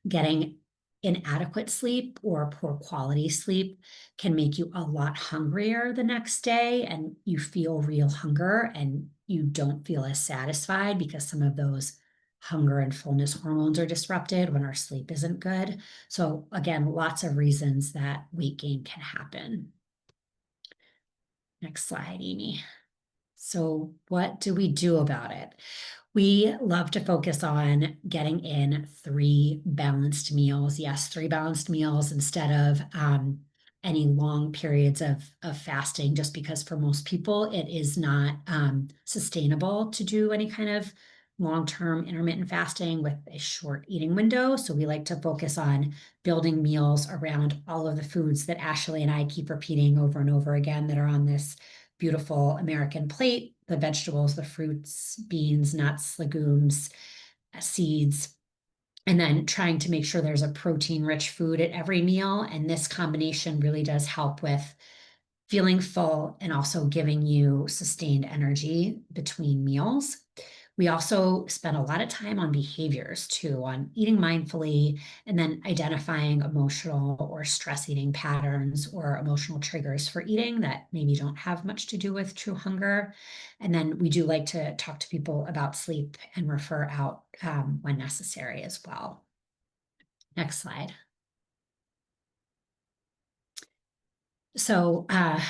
getting inadequate sleep or poor quality sleep can make you a lot hungrier the next day, and you feel real hunger and you don't feel as satisfied because some of those hunger and fullness hormones are disrupted when our sleep isn't good. So again, lots of reasons that weight gain can happen. Next slide, Amy. So what do we do about it? We love to focus on getting in 3 balanced meals. Yes, 3 balanced meals instead of any long periods of fasting, just because for most people it is not sustainable to do any kind of long-term intermittent fasting with a short eating window. So we like to focus on building meals around all of the foods that Ashley and I keep repeating over and over again that are on this beautiful American plate: the vegetables, the fruits, beans, nuts, legumes, seeds, and then trying to make sure there's a protein-rich food at every meal. And this combination really does help with feeling full and also giving you sustained energy between meals. We also spend a lot of time on behaviors too, on eating mindfully, and then identifying emotional or stress eating patterns or emotional triggers for eating that maybe don't have much to do with true hunger. And then we do like to talk to people about sleep and refer out when necessary as well. Next slide. So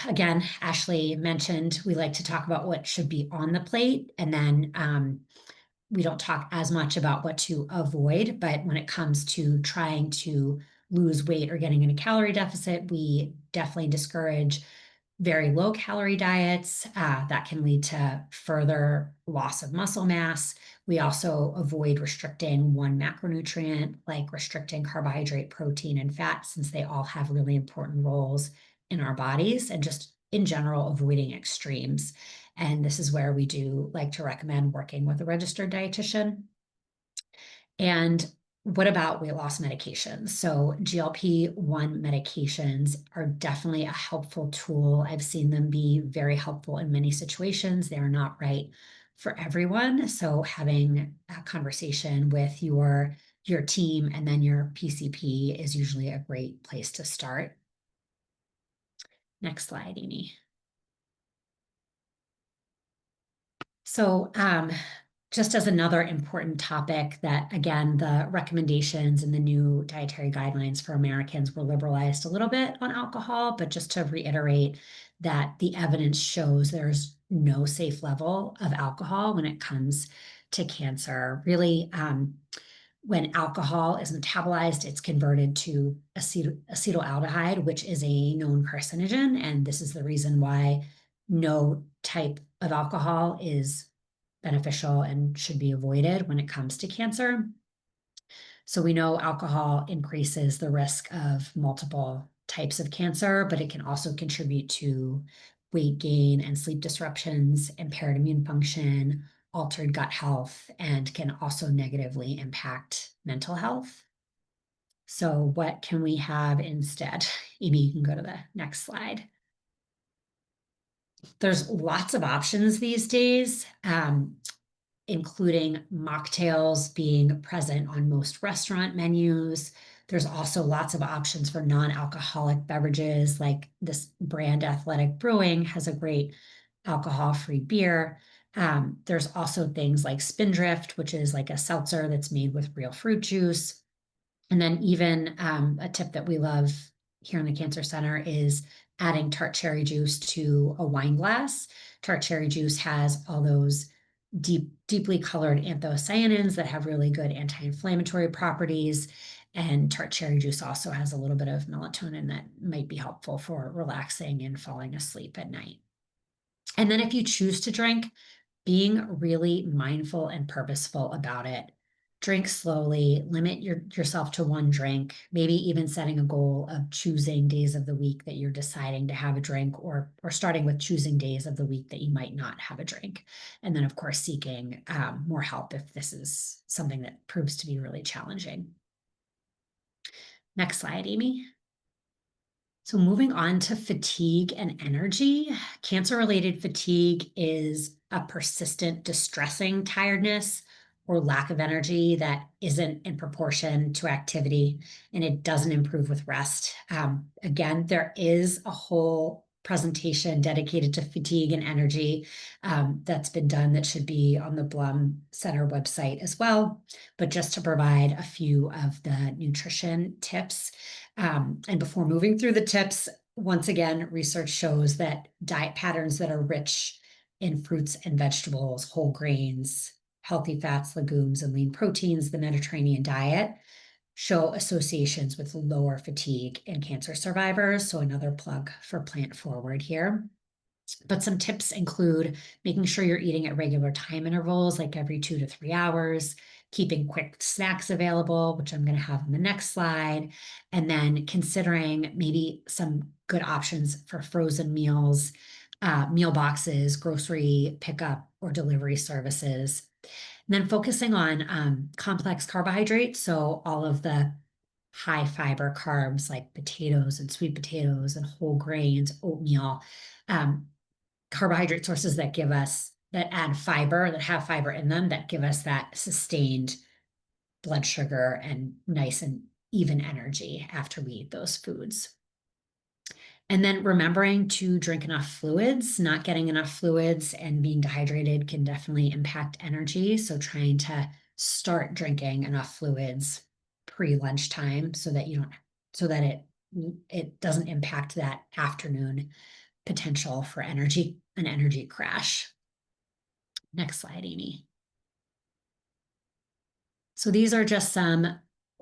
again, Ashley mentioned we like to talk about what should be on the plate, and then we don't talk as much about what to avoid. But when it comes to trying to lose weight or getting in a calorie deficit, we definitely discourage very low calorie diets that can lead to further loss of muscle mass. We also avoid restricting one macronutrient, like restricting carbohydrate, protein, and fat, since they all have really important roles in our bodies, and just in general, avoiding extremes. And this is where we do like to recommend working with a registered dietitian. And what about weight loss medications? So GLP-1 medications are definitely a helpful tool. I've seen them be very helpful in many situations. They are not right for everyone. So having a conversation with your team and then your PCP is usually a great place to start. Next slide, Amy. So just as another important topic that, again, the recommendations and the new dietary guidelines for Americans were liberalized a little bit on alcohol, but just to reiterate that the evidence shows there's no safe level of alcohol when it comes to cancer. Really, when alcohol is metabolized, it's converted to acetaldehyde, which is a known carcinogen. And this is the reason why no type of alcohol is beneficial and should be avoided when it comes to cancer. So we know alcohol increases the risk of multiple types of cancer, but it can also contribute to weight gain and sleep disruptions, impaired immune function, altered gut health, and can also negatively impact mental health. So what can we have instead? Amy, you can go to the next slide. There's lots of options these days, including mocktails being present on most restaurant menus. There's also lots of options for non-alcoholic beverages, like this brand Athletic Brewing has a great alcohol-free beer. There's also things like Spindrift, which is like a seltzer that's made with real fruit juice. And then even a tip that we love here in the Cancer Center is adding tart cherry juice to a wine glass. Tart cherry juice has all those deeply colored anthocyanins that have really good anti-inflammatory properties. And tart cherry juice also has a little bit of melatonin that might be helpful for relaxing and falling asleep at night. And then if you choose to drink, being really mindful and purposeful about it. Drink slowly, limit yourself to one drink, maybe even setting a goal of choosing days of the week that you're deciding to have a drink, or starting with choosing days of the week that you might not have a drink. And then, of course, seeking more help if this is something that proves to be really challenging. Next slide, Amy. So moving on to fatigue and energy, cancer-related fatigue is a persistent, distressing tiredness or lack of energy that isn't in proportion to activity, and it doesn't improve with rest. Again, there is a whole presentation dedicated to fatigue and energy that's been done that should be on the Blum Center website as well. But just to provide a few of the nutrition tips, and before moving through the tips, once again, research shows that diet patterns that are rich in fruits and vegetables, whole grains, healthy fats, legumes, and lean proteins, the Mediterranean diet, show associations with lower fatigue in cancer survivors. So another plug for Plant Forward here. But some tips include making sure you're eating at regular time intervals, like every 2 to 3 hours, keeping quick snacks available, which I'm going to have on the next slide, and then considering maybe some good options for frozen meals, meal boxes, grocery pickup or delivery services. And then focusing on complex carbohydrates, so all of the high fiber carbs like potatoes and sweet potatoes and whole grains, oatmeal, carbohydrate sources that add fiber, that have fiber in them, that give us that sustained blood sugar and nice and even energy after we eat those foods. And then remembering to drink enough fluids. Not getting enough fluids and being dehydrated can definitely impact energy. So trying to start drinking enough fluids pre-lunchtime so that it doesn't impact that afternoon potential for an energy crash. Next slide, Amy. So these are just some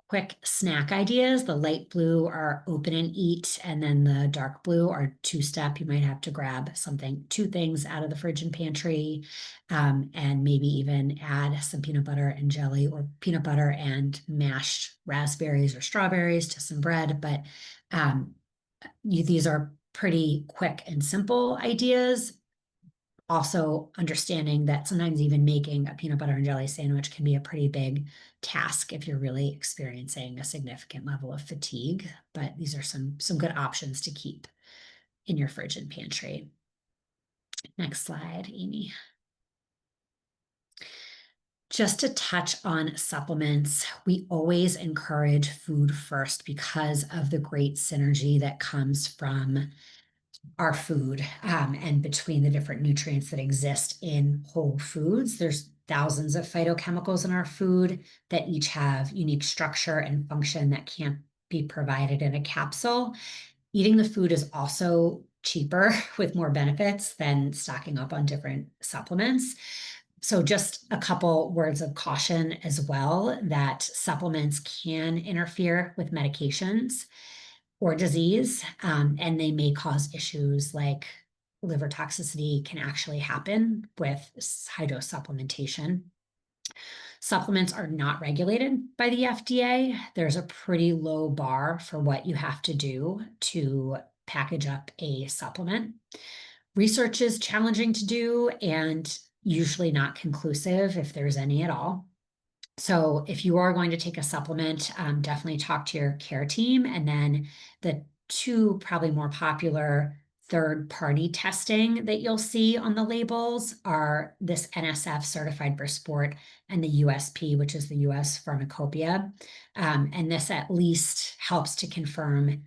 quick snack ideas. The light blue are open and eat, and then the dark blue are two-step. You might have to grab two things out of the fridge and pantry, and maybe even add some peanut butter and jelly, or peanut butter and mashed raspberries or strawberries to some bread. But these are pretty quick and simple ideas. Also understanding that sometimes even making a peanut butter and jelly sandwich can be a pretty big task if you're really experiencing a significant level of fatigue. But these are some good options to keep in your fridge and pantry. Next slide, Amy. Just to touch on supplements, we always encourage food first because of the great synergy that comes from our food and between the different nutrients that exist in whole foods. There's thousands of phytochemicals in our food that each have unique structure and function that can't be provided in a capsule. Eating the food is also cheaper with more benefits than stocking up on different supplements. So just a couple words of caution as well, that supplements can interfere with medications or disease, and they may cause issues like liver toxicity can actually happen with high dose supplementation. Supplements are not regulated by the FDA. There's a pretty low bar for what you have to do to package up a supplement. Research is challenging to do and usually not conclusive if there's any at all. So if you are going to take a supplement, definitely talk to your care team. And then the two probably more popular third-party testing that you'll see on the labels are this NSF certified for sport and the USP, which is the US Pharmacopoeia. And this at least helps to confirm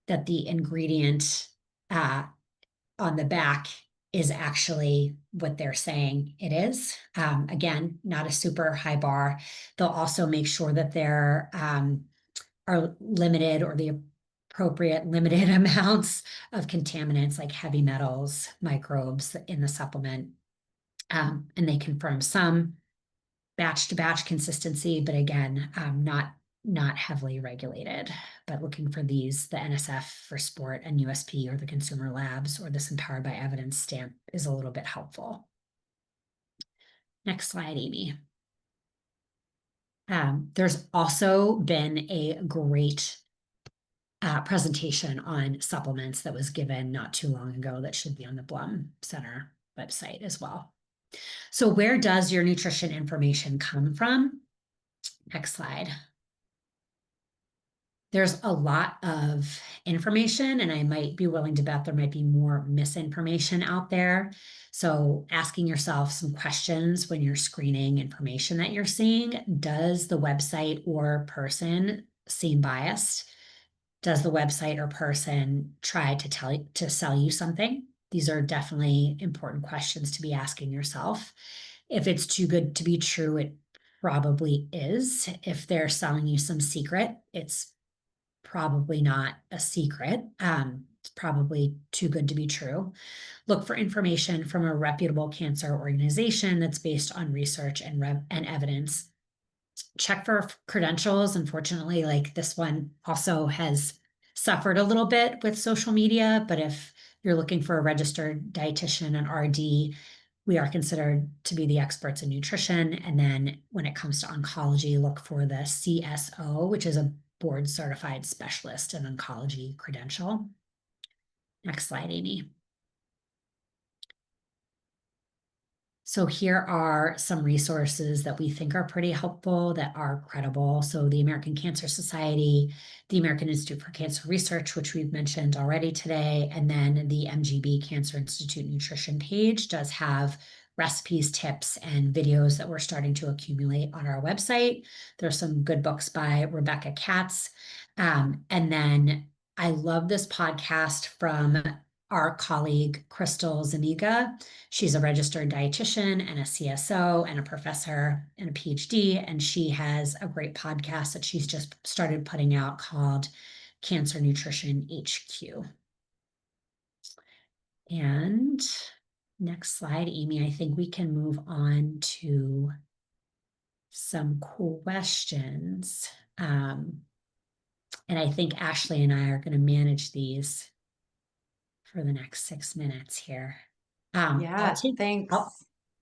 that the ingredient on the back is actually what they're saying it is. Again, not a super high bar. They'll also make sure that there are limited or the appropriate limited amounts of contaminants like heavy metals, microbes in the supplement. And they confirm some batch to batch consistency, but again, not not heavily regulated, but looking for these, the NSF for sport and USP or the consumer labs or this empowered by evidence stamp is a little bit helpful. Next slide, Amy. There's also been a great presentation on supplements that was given not too long ago that should be on the Blum Center website as well. So where does your nutrition information come from? Next slide. There's a lot of information, and I might be willing to bet there might be more misinformation out there. So asking yourself some questions when you're screening information that you're seeing. Does the website or person seem biased? Does the website or person try to sell you something? These are definitely important questions to be asking yourself. If it's too good to be true, it probably is. If they're selling you some secret, it's probably not a secret. It's probably too good to be true. Look for information from a reputable cancer organization that's based on research and evidence. Check for credentials. Unfortunately, like this one also has suffered a little bit with social media, but if you're looking for a registered dietitian and RD, we are considered to be the experts in nutrition. And then when it comes to oncology, look for the CSO, which is a board certified specialist in oncology credential. Next slide, Amy. So here are some resources that we think are pretty helpful that are credible. So the American Cancer Society, the American Institute for Cancer Research, which we've mentioned already today, and then the MGB Cancer Institute Nutrition page does have recipes, tips, and videos that we're starting to accumulate on our website. There's some good books by Rebecca Katz. And then I love this podcast from our colleague, Crystal Zaniga. She's a registered dietitian and a CSO and a professor and a PhD, and she has a great podcast that she's just started putting out called Cancer Nutrition HQ. And next slide, Amy, I think we can move on to some questions. And I think Ashley and I are going to manage these for the next 6 minutes here. Yeah, thanks.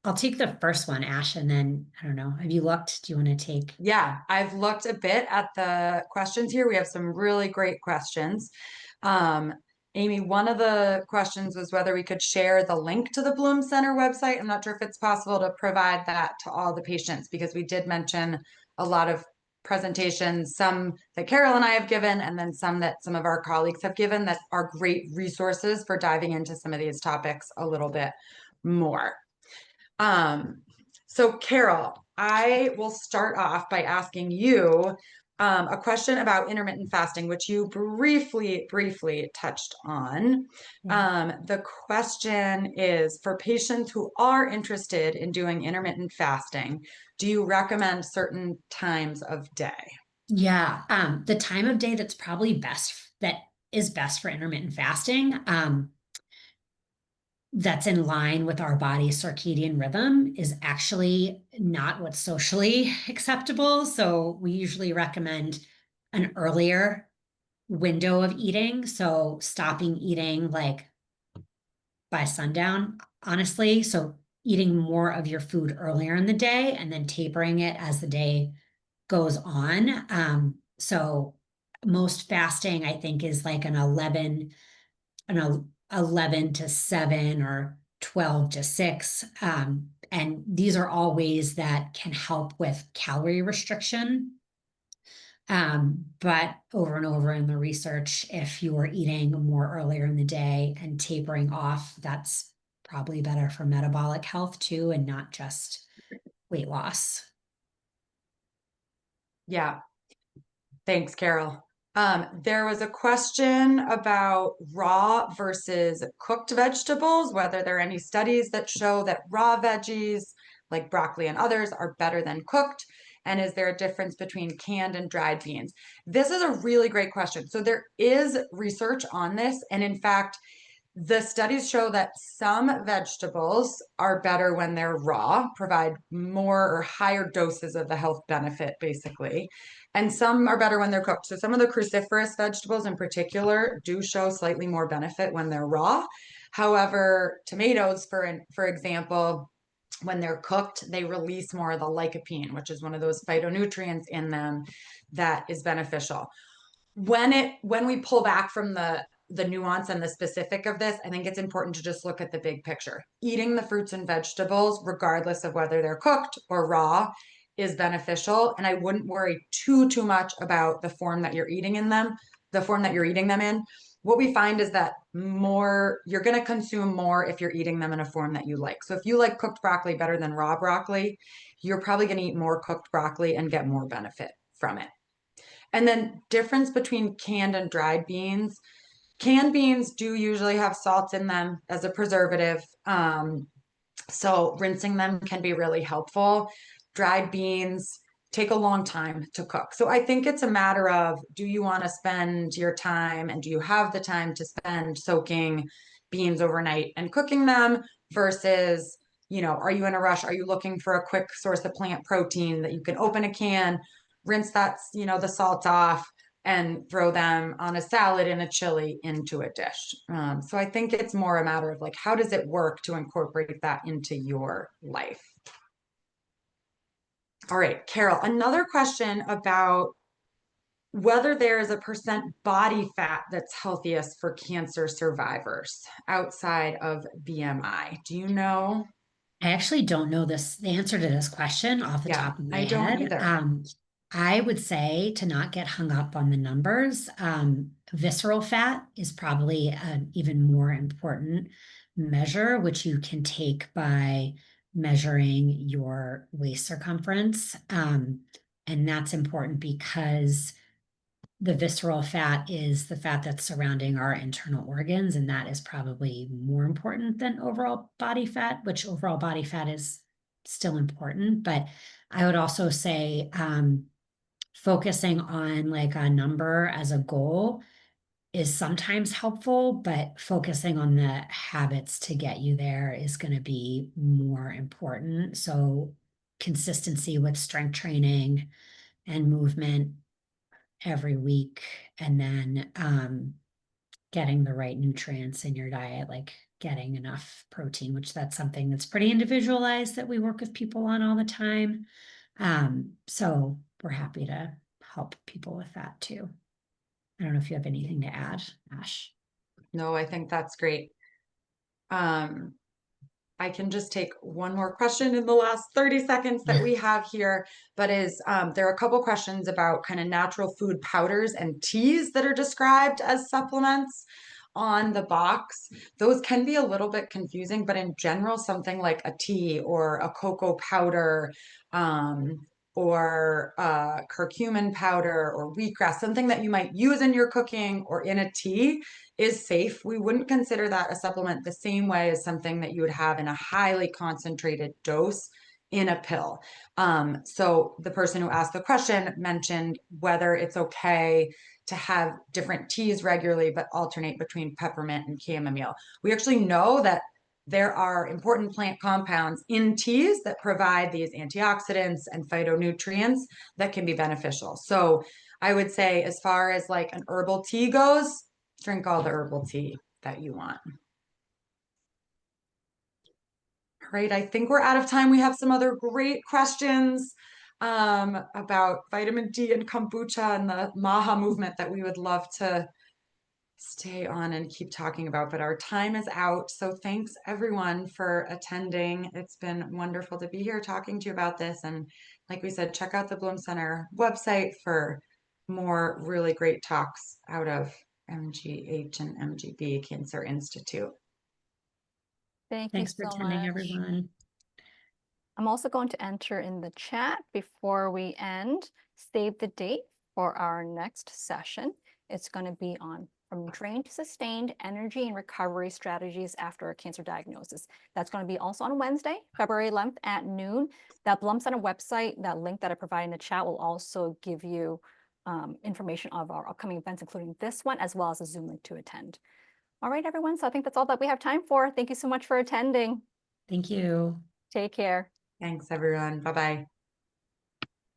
I'll take the first one, Ash, and then I don't know. Have you looked? Do you want to take? Yeah, I've looked a bit at the questions here. We have some really great questions. Amy, one of the questions was whether we could share the link to the Blum Center website. I'm not sure if it's possible to provide that to all the patients because we did mention a lot of presentations, some that Carol and I have given, and then some that some of our colleagues have given that are great resources for diving into some of these topics a little bit more. So Carol, I will start off by asking you a question about intermittent fasting, which you briefly touched on. The question is, for patients who are interested in doing intermittent fasting, do you recommend certain times of day? Yeah, the time of day that is best for intermittent fasting, that's in line with our body's circadian rhythm is actually not what's socially acceptable. So we usually recommend an earlier window of eating. So stopping eating like by sundown, honestly. So eating more of your food earlier in the day and then tapering it as the day goes on. So most fasting, I think, is like an 11 to 7 or 12 to 6. And these are all ways that can help with calorie restriction. But over and over in the research, if you are eating more earlier in the day and tapering off, that's probably better for metabolic health too, and not just weight loss. Yeah. Thanks, Carol. There was a question about raw versus cooked vegetables, whether there are any studies that show that raw veggies like broccoli and others are better than cooked. And is there a difference between canned and dried beans? This is a really great question. So there is research on this. And in fact, The studies show that some vegetables are better when they're raw, provide more or higher doses of the health benefit, basically. And some are better when they're cooked. So some of the cruciferous vegetables in particular do show slightly more benefit when they're raw. However, tomatoes, for example, when they're cooked, they release more of the lycopene, which is one of those phytonutrients in them that is beneficial. When we pull back from the nuance and the specific of this, I think it's important to just look at the big picture. Eating the fruits and vegetables, regardless of whether they're cooked or raw, is beneficial. And I wouldn't worry too much about the form that you're eating them in. What we find is that you're going to consume more if you're eating them in a form that you like. So if you like cooked broccoli better than raw broccoli, you're probably going to eat more cooked broccoli and get more benefit from it. And then difference between canned and dried beans. Canned beans do usually have salt in them as a preservative. So rinsing them can be really helpful. Dried beans take a long time to cook. So I think it's a matter of, do you want to spend your time and do you have the time to spend soaking beans overnight and cooking them versus, are you in a rush? Are you looking for a quick source of plant protein that you can open a can, rinse that, the salt off, and throw them on a salad and a chili into a dish. So I think it's more a matter of how does it work to incorporate that into your life? All right, Carol, another question about whether there is a % body fat that's healthiest for cancer survivors outside of BMI. Do you know? I actually don't know the answer to this question off the top of my head. I don't either. I would say to not get hung up on the numbers. Visceral fat is probably an even more important measure, which you can take by measuring your waist circumference. And that's important because the visceral fat is the fat that's surrounding our internal organs, and that is probably more important than overall body fat, which overall body fat is still important. But I would also say focusing on a number as a goal is sometimes helpful, but focusing on the habits to get you there is going to be more important. So consistency with strength training and movement every week, and then getting the right nutrients in your diet, like getting enough protein, which that's something that's pretty individualized that we work with people on all the time. So we're happy to help people with that too. I don't know if you have anything to add, Ash. No, I think that's great. I can just take one more question in the last 30 seconds that we have here, but there are a couple questions about kind of natural food powders and teas that are described as supplements on the box. Those can be a little bit confusing, but in general, something like a tea or a cocoa powder, or curcumin powder or wheatgrass, something that you might use in your cooking or in a tea, is safe. We wouldn't consider that a supplement the same way as something that you would have in a highly concentrated dose in a pill. So the person who asked the question mentioned whether it's okay to have different teas regularly, but alternate between peppermint and chamomile. We actually know that there are important plant compounds in teas that provide these antioxidants and phytonutrients that can be beneficial. So I would say, as far as an herbal tea goes, drink all the herbal tea that you want. All right, I think we're out of time. We have some other great questions about vitamin D and kombucha and the Maha movement that we would love to stay on and keep talking about, but our time is out. So thanks everyone for attending. It's been wonderful to be here talking to you about this. And like we said, check out the Blum Center website for more really great talks out of MGH and MGB Cancer Institute. Thanks for attending, everyone. I'm also going to enter in the chat before we end, save the date for our next session. It's going to be on From Drained to Sustained Energy and Recovery Strategies After a Cancer Diagnosis. That's going to be also on Wednesday, February 11th at noon. That Blum Center website, that link that I provide in the chat, will also give you information of our upcoming events, including this one, as well as a Zoom link to attend. All right, everyone. So I think that's all that we have time for. Thank you so much for attending. Thank you. Take care. Thanks, everyone. Bye-bye.